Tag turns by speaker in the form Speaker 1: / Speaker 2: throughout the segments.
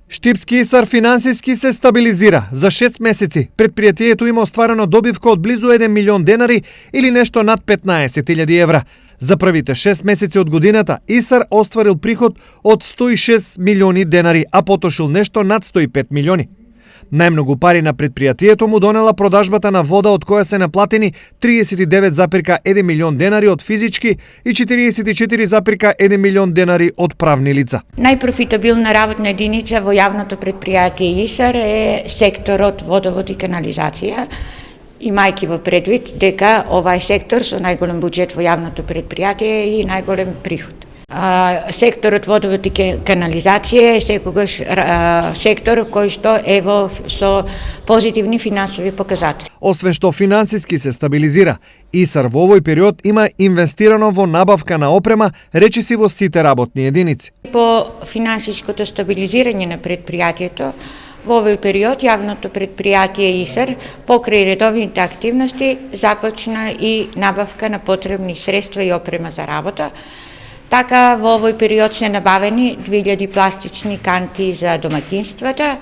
Speaker 1: Штипски Исар финансиски се стабилизира. За 6 месеци предпријатието има остварено добивка од близу 1 милион денари или нешто над 15.000 евра. За првите 6 месеци од годината Исар остварил приход од 106 милиони денари, а потрошил нешто над 105 милиони. Најмногу пари на предпријатието му донела продажбата на вода, од која се наплатени 39,1 милион денари од физички и 44,1 милион денари од правни лица.
Speaker 2: Најпрофитабилна работна единица во јавното предпријатие Исар е секторот водовод и канализација, имајќи во предвид дека ова е сектор со најголем буџет во јавното предпријатие и најголем приход. Секторот водовод и канализација е секогаш сектор кој што е со позитивни финансови показатели.
Speaker 1: Освен што финансиски се стабилизира, Исар во овој период има инвестирано во набавка на опрема, речиси во сите работни единици.
Speaker 2: По финансиското стабилизирање на предпријатието, во овој период јавното предпријатие Исар покрај редовните активности започна и набавка на потребни средства и опрема за работа. Така, во овој период се набавени 2000 пластични канти за домакинствата,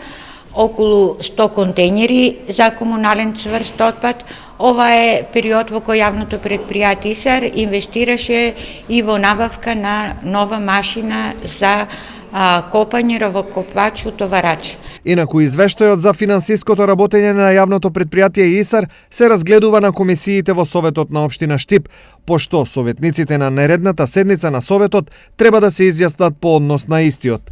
Speaker 2: околу 100 контејнери за комунален цврст отпад. Ова е период во кој јавното предпријатие Исар инвестираше и во набавка на нова машина за копање, ровокопач, утоварач.
Speaker 1: Инаку извештајот за финансиското работење на јавното предпријатие Исар се разгледува на комисиите во Советот на општина Штип, пошто советниците на нередната седница на Советот треба да се изјаснат по однос на истиот.